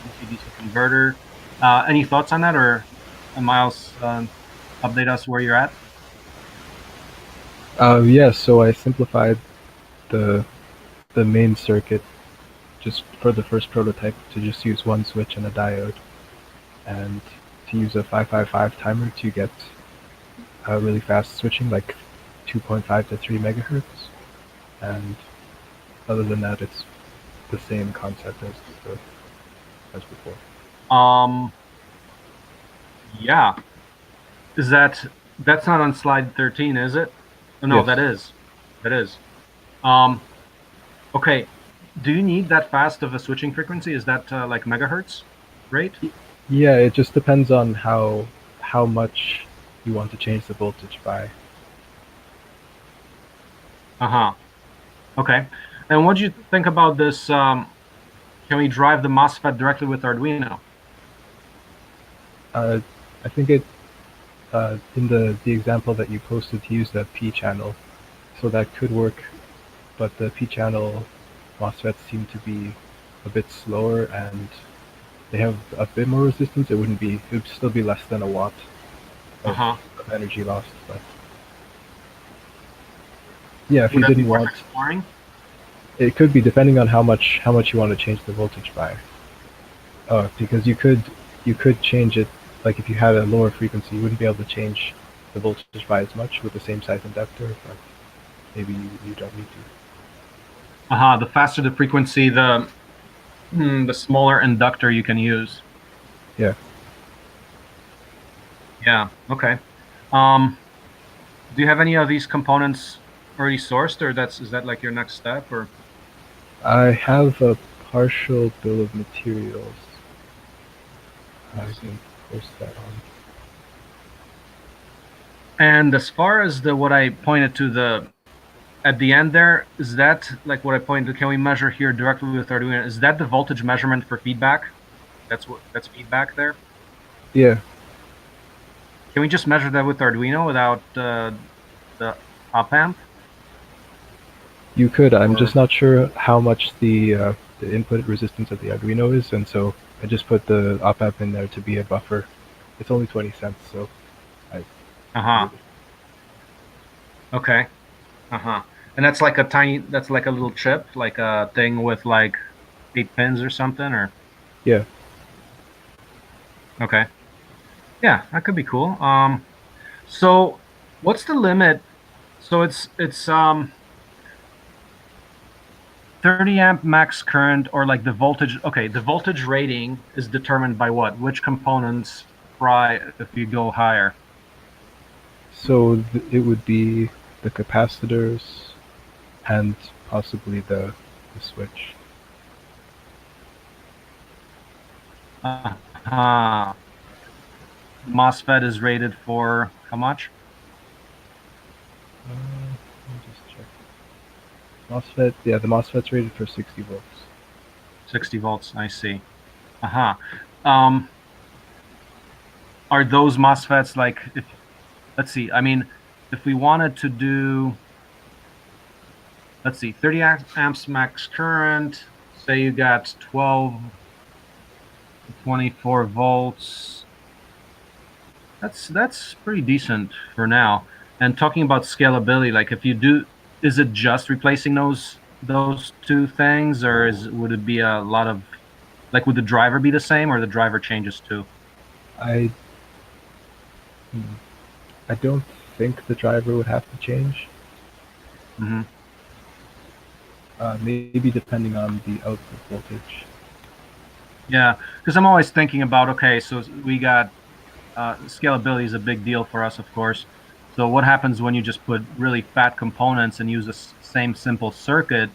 DC-DC converter. Any thoughts on that, or Miles, update us where you're at? Yeah, so I simplified the main circuit just for the first prototype to just use one switch and a diode, and to use a 555 timer to get really fast switching, like 2.5 to 3 megahertz. And other than that, it's the same concept as before. Yeah. That's not on slide 13, is it? Oh, no, yes. That is. Okay. Do you need that fast of a switching frequency? Is that like megahertz rate? Yeah, it just depends on how much you want to change the voltage by. Okay. And what do you think about this? Can we drive the MOSFET directly with Arduino? I think it in the example that you posted, to use the P channel, so that could work, but the P channel MOSFETs seem to be a bit slower, and they have a bit more resistance. It would still be less than a watt of energy lost. But yeah, if you didn't want, exploring? It could be, depending on how much you want to change the voltage by. Because you could change it, like if you had a lower frequency, you wouldn't be able to change the voltage by as much with the same size inductor, but maybe you don't need to. The faster the frequency, the smaller inductor you can use. Yeah. Yeah. Okay. Do you have any of these components already sourced, or is that like your next step, or? I have a partial bill of materials. I can post that on. And as far as what I pointed to at the end there, is that like what I pointed to? Can we measure here directly with Arduino? Is that the voltage measurement for feedback? That's feedback there. Yeah. Can we just measure that with Arduino without the op amp? You could. I'm just not sure how much the input resistance of the Arduino is, and so I just put the op amp in there to be a buffer. It's only 20 cents, so I. Okay. And that's like that's like a little chip, like a thing with like 8 pins or something, or? Yeah. Okay. Yeah, that could be cool. So what's the limit? So it's 30 amp max current, or like the voltage. Okay, the voltage rating is determined by what? Which components fry if you go higher? So it would be the capacitors and possibly the switch. MOSFET is rated for how much? Let me just check. MOSFET, yeah, the MOSFET's rated for 60 volts. 60 volts, I see. Are those MOSFETs like, let's see, I mean, if we wanted to do, let's see, 30 amps max current, say you got 12 to 24 volts, that's pretty decent for now. And talking about scalability, like if you do, is it just replacing those two things, or would it be a lot of, like, would the driver be the same, or the driver changes too? I don't think the driver would have to change. Mm-hmm. Maybe depending on the output voltage. Yeah, because I'm always thinking about, okay, so we got scalability is a big deal for us, of course. So what happens when you just put really fat components and use the same simple circuit?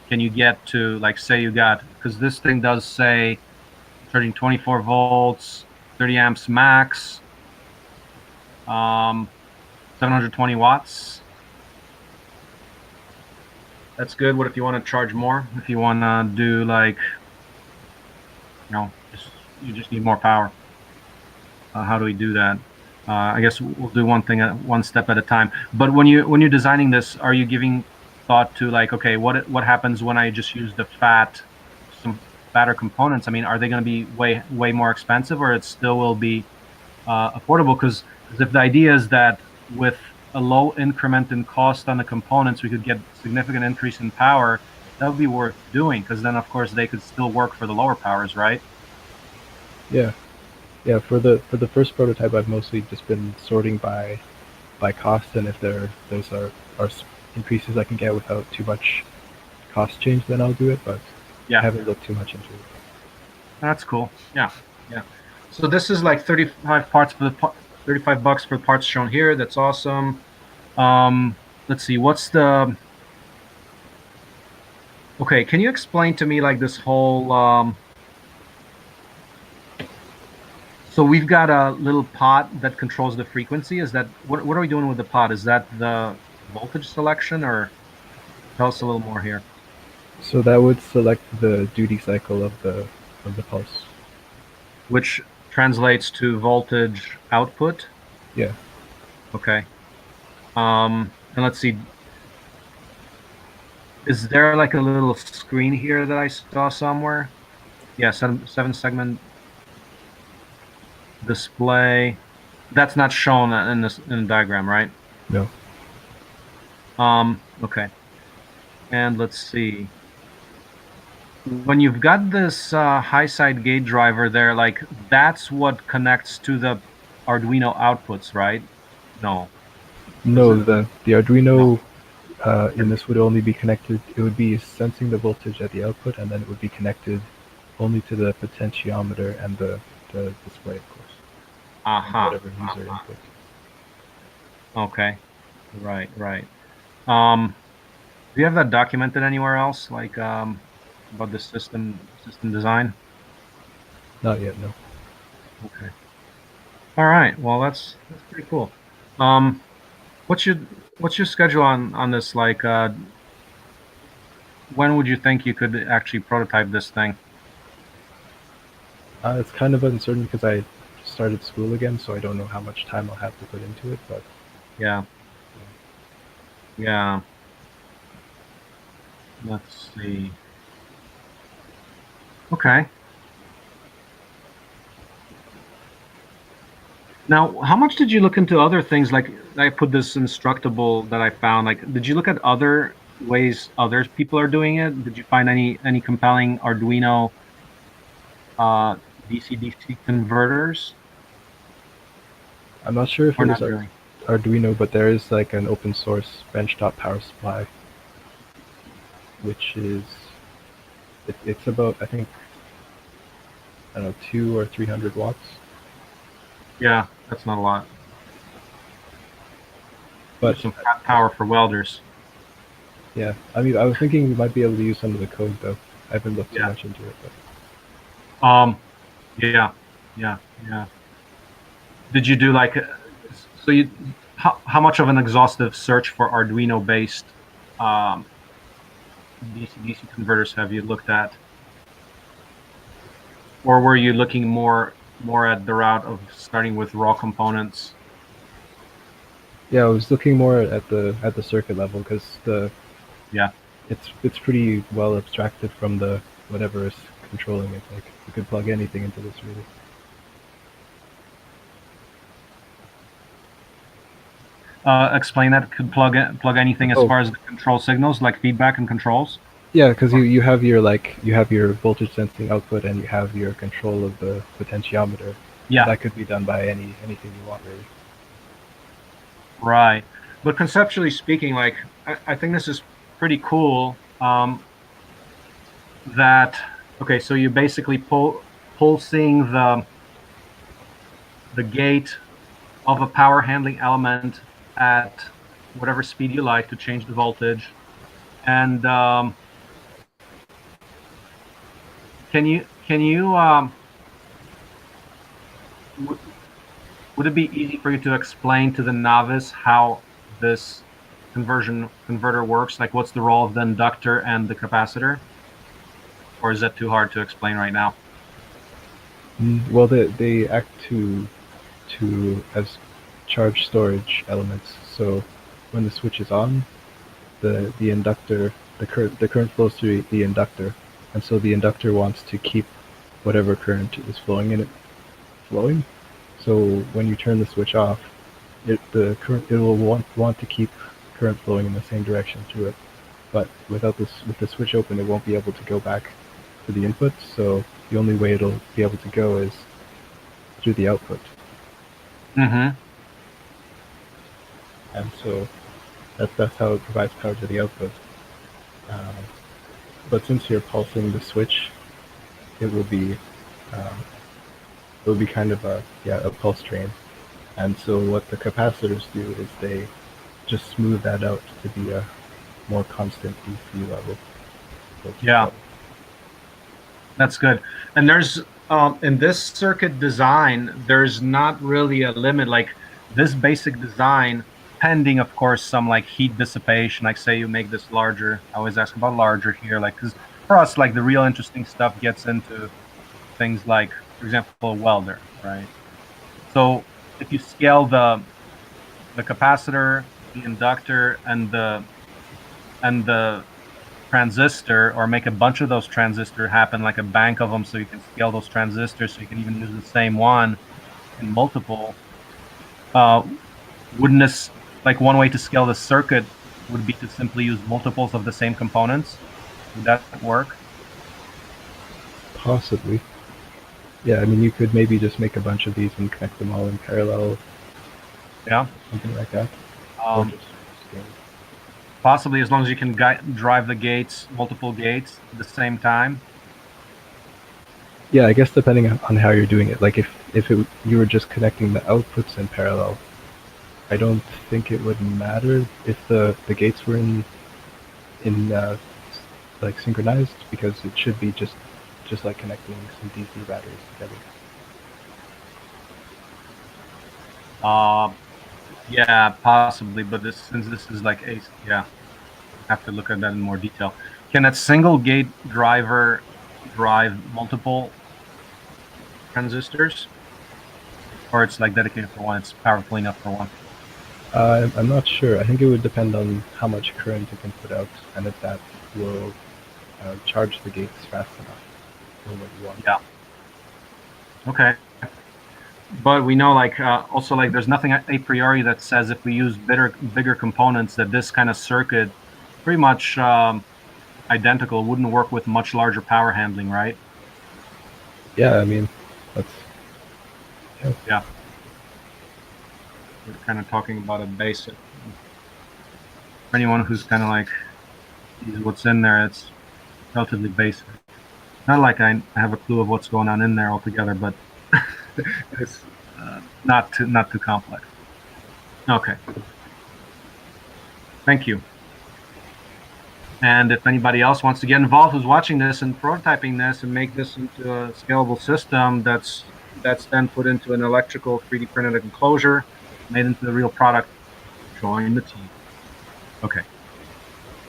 Can you get to, like, say you got, because this thing does say charging 24 volts, 30 amps max, 720 watts. That's good. What if you want to charge more? If you want to do, like, you just need more power. How do we do that? I guess we'll do one step at a time. But when you're designing this, are you giving thought to, like, okay, what happens when I just use some fatter components? I mean, are they going to be way more expensive, or it still will be affordable? Because if the idea is that with a low increment in cost on the components, we could get significant increase in power, that would be worth doing, because then, of course, they could still work for the lower powers, right? Yeah. Yeah, for the first prototype, I've mostly just been sorting by cost, and if those are increases I can get without too much cost change, then I'll do it. But yeah, I haven't looked too much into it. That's cool. Yeah. So this is like 35 parts for the $35 for the parts shown here. That's awesome. Let's see. What's the? Okay, can you explain to me, like, this whole? So we've got a little pot that controls the frequency. Is that what are we doing with the pot? Is that the voltage selection, or tell us a little more here? So that would select the duty cycle of the pulse, which translates to voltage output. Yeah. Okay. And let's see. Is there like a little screen here that I saw somewhere? Yeah, seven segment display. That's not shown in the diagram, right? No. Okay. And let's see. When you've got this high side gate driver there, like, that's what connects to the Arduino outputs, right? No. No, the Arduino in this would only be connected. It would be sensing the voltage at the output, and then it would be connected only to the potentiometer and the display, of course. Whatever user input. Okay. Right. Do you have that documented anywhere else? Like, about the system design? Not yet, no. Okay. All right. Well, that's pretty cool. What's your schedule on this? Like, when would you think you could actually prototype this thing? It's kind of uncertain because I started school again, so I don't know how much time I'll have to put into it. But Yeah. Yeah. Let's see. Okay. Now, how much did you look into other things? Like, I put this instructable that I found. Like, did you look at other ways other people are doing it? Did you find any compelling Arduino DC-DC converters? I'm not sure if Or it was not really? Arduino, but there is like an open source benchtop power supply, which is it's about, I think, I don't know, 200 or 300 watts. Yeah, that's not a lot. But Some power for welders. yeah, I mean, I was thinking we might be able to use some of the code though. I haven't looked too Yeah. much into it, but Yeah. Did you do like, so you, how much of an exhaustive search for Arduino-based DC-DC converters have you looked at? Or were you looking more at the route of starting with raw components? yeah, I was looking more at the circuit level because Yeah. it's pretty well abstracted from the whatever is controlling it. Like you could plug anything into this really. Explain that. Could plug anything as far as the control signals, like feedback and controls. Yeah, because you have your voltage sensing output and you have your control of the potentiometer. Yeah. That could be done by anything you want really. Right. But conceptually speaking, like I think this is pretty cool. That okay, so you basically pulsing the gate of a power handling element at whatever speed you like to change the voltage, and can you would it be easy for you to explain to the novice how this converter works? Like, what's the role of the inductor and the capacitor? Or is that too hard to explain right now? Well, they act as charge storage elements. So when the switch is on, the inductor, the current flows through the inductor, and so the inductor wants to keep whatever current is flowing in it flowing. So when you turn the switch off, it will want to keep current flowing in the same direction through it. But with the switch open, it won't be able to go back to the input. So the only way it'll be able to go is through the output. Mm-hmm. And so that's how it provides power to the output. But since you're pulsing the switch, it will be kind of a pulse train. And so what the capacitors do is they just smooth that out to be a more constant DC level. Yeah, that's good. And there's in this circuit design, there's not really a limit. Like this basic design, pending of course some like heat dissipation. Like say you make this larger. I always ask about larger here, like because for us, like the real interesting stuff gets into things like, for example, a welder, right? So if you scale the capacitor, the inductor, and the transistor, or make a bunch of those transistors happen, like a bank of them, so you can scale those transistors, so you can even use the same one in multiple. Wouldn't this, like one way to scale the circuit would be to simply use multiples of the same components? Would that work? Possibly. Yeah, I mean, you could maybe just make a bunch of these and connect them all in parallel. Yeah. Something like that. Possibly, as long as you can drive the gates, multiple gates at the same time. Yeah, I guess depending on how you're doing it. Like if you were just connecting the outputs in parallel, I don't think it would matter if the gates were in like synchronized, because it should be just like connecting some DC batteries together. Yeah, possibly, but since this is like a, yeah, I have to look at that in more detail. Can that single gate driver drive multiple transistors, or it's like dedicated for one? It's powerful enough for one. I'm not sure. I think it would depend on how much current it can put out, and if that will charge the gates fast enough for what you want. Yeah. Okay. But we know, like, also, like, there's nothing a priori that says if we use bigger components that this kind of circuit, pretty much identical, wouldn't work with much larger power handling, right? Yeah, I mean, that's Yeah. We're kind of talking about a basic. For anyone who's kind of like, what's in there, it's relatively basic. Not like I have a clue of what's going on in there altogether, but it's not too complex. Okay. Thank you. And if anybody else wants to get involved who's watching this and prototyping this and make this into a scalable system that's then put into an electrical 3D printed enclosure, made into the real product, join the team. Okay.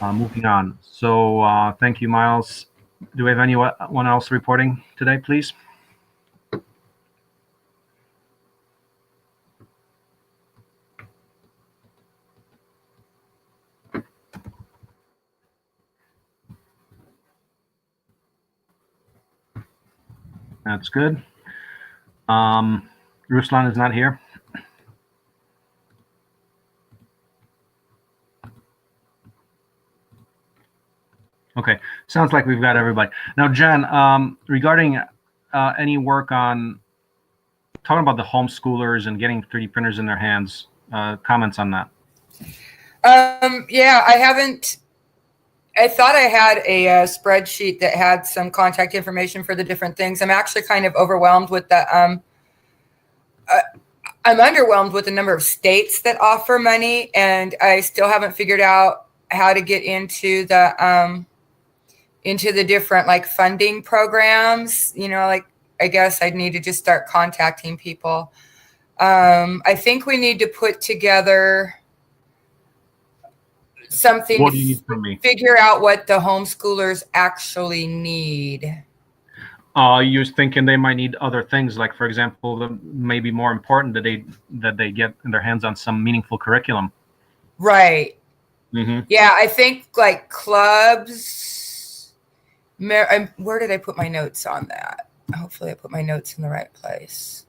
Moving on. So thank you, Miles. Do we have anyone else reporting today, please? That's good. Ruslan is not here. Okay, sounds like we've got everybody. Now, Jen, regarding any work on talking about the homeschoolers and getting 3D printers in their hands, comments on that? Yeah, I haven't. I thought I had a spreadsheet that had some contact information for the different things. I'm actually kind of overwhelmed with the. I'm underwhelmed with the number of states that offer money, and I still haven't figured out how to get into the different like funding programs. You know, like I guess I'd need to just start contacting people. I think we need to put together something. What do you need from me? Figure out what the homeschoolers actually need. You're thinking they might need other things, like, for example, maybe more important that they get in their hands on some meaningful curriculum. Right. Mm-hmm. Yeah, I think like clubs. Where did I put my notes on that? Hopefully I put my notes in the right place.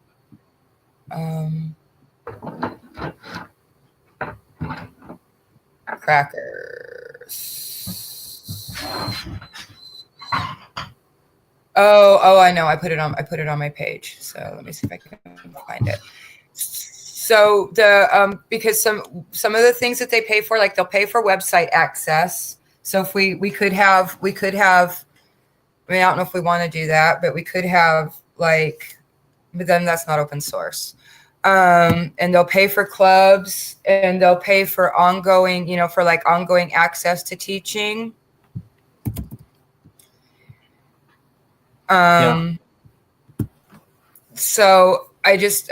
Crackers. Oh, I know. I put it on my page. So let me see if I can find it. So the because some of the things that they pay for, like they'll pay for website access. So if we could have, I mean, I don't know if we want to do that, but we could have like, but then that's not open source. And they'll pay for clubs, and they'll pay for ongoing, for like ongoing access to teaching. So I just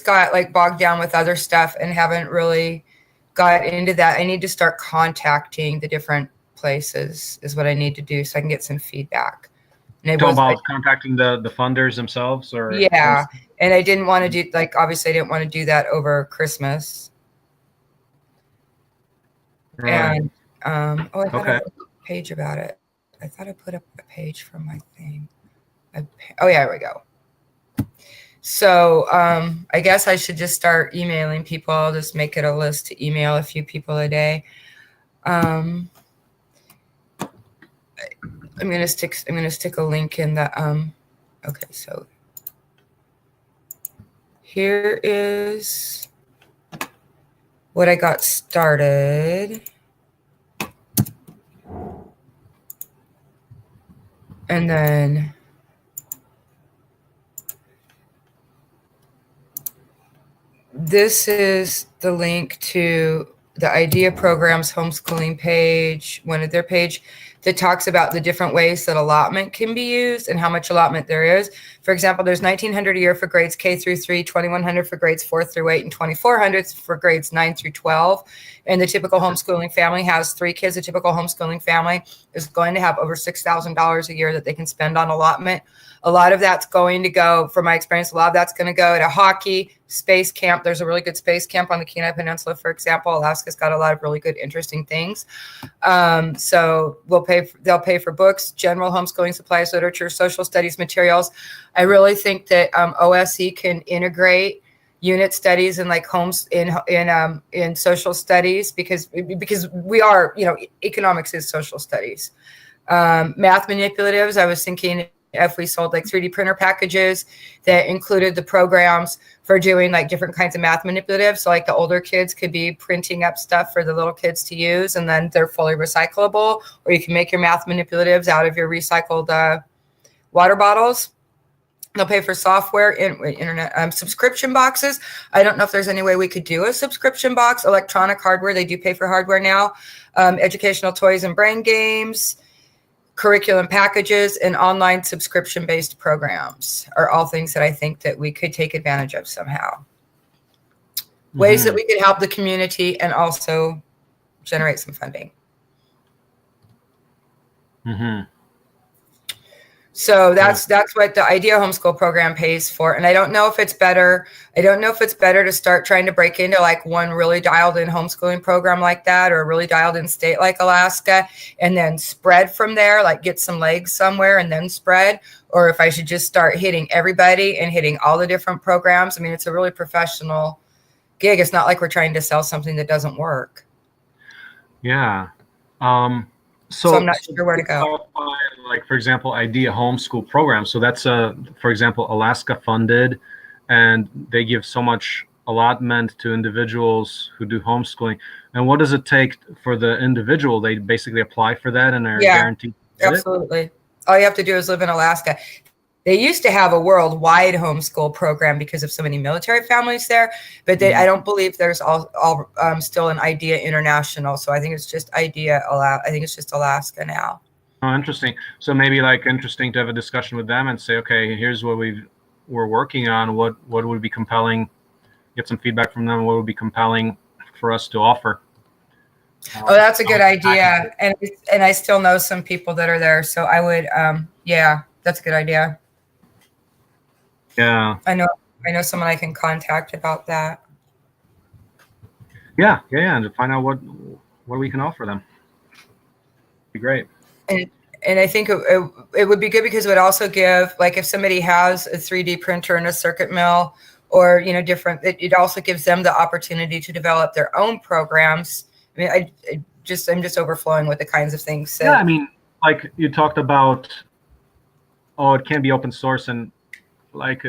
got like bogged down with other stuff and haven't really got into that. I need to start contacting the different places is what I need to do so I can get some feedback. And contacting the funders themselves, or? Yeah. And I didn't want to do, like, obviously I didn't want to do that over Christmas. Right. And, I thought I put a page about it. I thought I put up a page from my thing. Oh yeah, here we go. So, I guess I should just start emailing people. I'll just make it a list to email a few people a day. I'm going to stick a link in the, okay, so here is what I got started. And then this is the link to the Idea Programs homeschooling page, one of their page. that talks about the different ways that allotment can be used and how much allotment there is. For example, there's $1,900 a year for grades K through 3, $2,100 for grades 4 through 8, and $2,400 for grades 9 through 12. And the typical homeschooling family has 3 kids. A typical homeschooling family is going to have over $6,000 a year that they can spend on allotment. A lot of that's going to go, from my experience, a lot of that's going to go to hockey, space camp. There's a really good space camp on the Kenai Peninsula, for example. Alaska's got a lot of really good, interesting things. So they'll pay for books, general homeschooling supplies, literature, social studies materials. I really think that OSE can integrate unit studies and like homes in social studies because we are, economics is social studies. Math manipulatives, I was thinking, if we sold like 3D printer packages that included the programs for doing like different kinds of math manipulatives. So like the older kids could be printing up stuff for the little kids to use, and then they're fully recyclable, or you can make your math manipulatives out of your recycled water bottles. They'll pay for software, internet subscription boxes. I don't know if there's any way we could do a subscription box. Electronic hardware, they do pay for hardware now. Educational toys and brain games. Curriculum packages and online subscription-based programs are all things that I think that we could take advantage of somehow. Ways that we could help the community and also generate some funding. So that's what the Idea Homeschool program pays for. And I don't know if it's better. I don't know if it's better to start trying to break into like one really dialed in homeschooling program like that, or a really dialed in state like Alaska, and then spread from there, like get some legs somewhere and then spread. Or if I should just start hitting everybody and hitting all the different programs. I mean, it's a really professional gig. It's not like we're trying to sell something that doesn't work. Yeah. So I'm not sure where to go. Like, for example, Idea Homeschool program. So that's, for example, Alaska funded, and they give so much allotment to individuals who do homeschooling. And what does it take for the individual? They basically apply for that and are guaranteed to get absolutely. It? All you have to do is live in Alaska. They used to have a worldwide homeschool program because of so many military families there, but I don't believe there's still an Idea International. So I think it's just Idea. I think it's just Alaska now. Oh, interesting. So maybe like interesting to have a discussion with them and say, okay, here's what we're working on. What would be compelling? Get some feedback from them. What would be compelling for us to offer? Oh, that's a good idea. And I still know some people that are there. So I would, that's a good idea. Yeah. I know someone I can contact about that. Yeah. And to find out what we can offer them. Be great. And I think it would be good because it would also give, like, if somebody has a 3D printer and a circuit mill, or different, it also gives them the opportunity to develop their own programs. I mean, I'm just overflowing with the kinds of things. Yeah, I mean, like you talked about, it can't be open source and like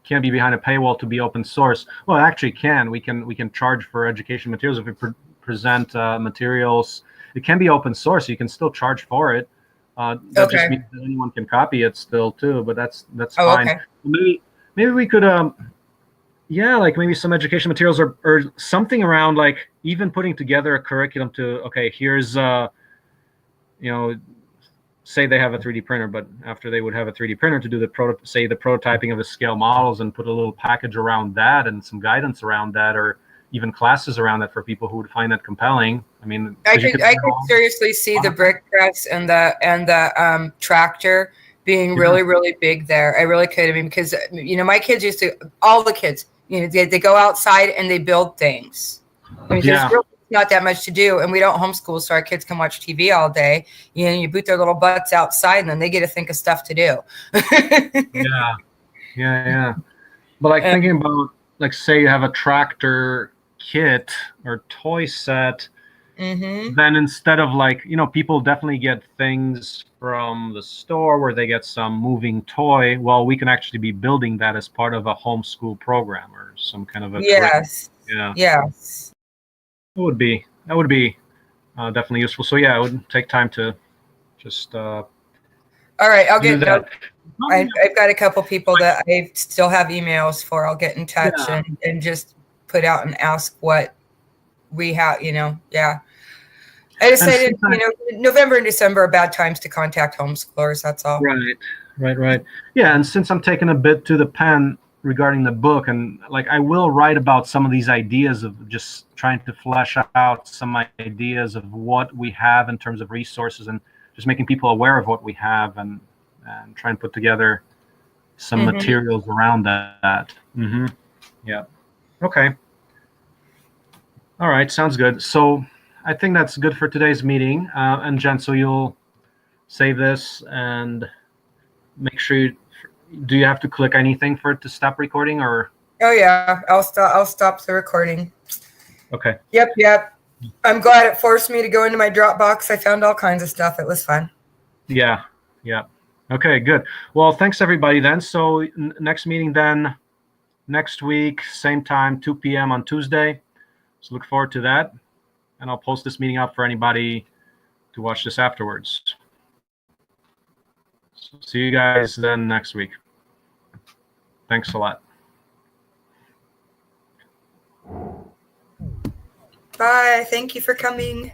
can't be behind a paywall to be open source. Well, it actually can. We can charge for education materials if we present materials. It can be open source. You can still charge for it. That just means that anyone can copy it still too. But that's fine. Okay. Maybe we could like maybe some education materials or something around, like even putting together a curriculum to, here's say they have a 3D printer, but after they would have a 3D printer to do the prototyping of the scale models, and put a little package around that and some guidance around that, or even classes around that for people who would find that compelling. I mean, I could seriously see the brick press and the tractor being really, really big there. I really could. I mean, because my kids used to, all the kids, they go outside and they build things. I mean, there's really not that much to do, and we don't homeschool, so our kids can watch TV all day. You boot their little butts outside, and then they get to think of stuff to do. Yeah. But like thinking about, like, say you have a tractor kit or toy set, then instead of like, people definitely get things from the store where they get some moving toy. Well, we can actually be building that as part of a homeschool program or some kind of a yes. That would be definitely useful. So yeah, it would take time to just all right, I'll get that. I've got a couple people that I still have emails for. I'll get in touch and just put out and ask what we have, I decided, sometimes- November and December are bad times to contact homeschoolers. That's all. Right. Yeah, and since I'm taking a bit to the pen regarding the book, and like I will write about some of these ideas of just trying to flesh out some ideas of what we have in terms of resources, and just making people aware of what we have, and try and put together some materials around that. Yeah. Okay. All right. Sounds good. So I think that's good for today's meeting. And Jen, so you'll save this and make sure do you have to click anything for it to stop recording, or? Oh yeah, I'll stop the recording. Okay. Yep. I'm glad it forced me to go into my Dropbox. I found all kinds of stuff. It was fun. Yeah. Okay, good. Well, thanks everybody then. So next meeting then next week, same time, 2 p.m. on Tuesday. So look forward to that. And I'll post this meeting up for anybody to watch this afterwards. So see you guys then next week. Thanks a lot. Bye. Thank you for coming.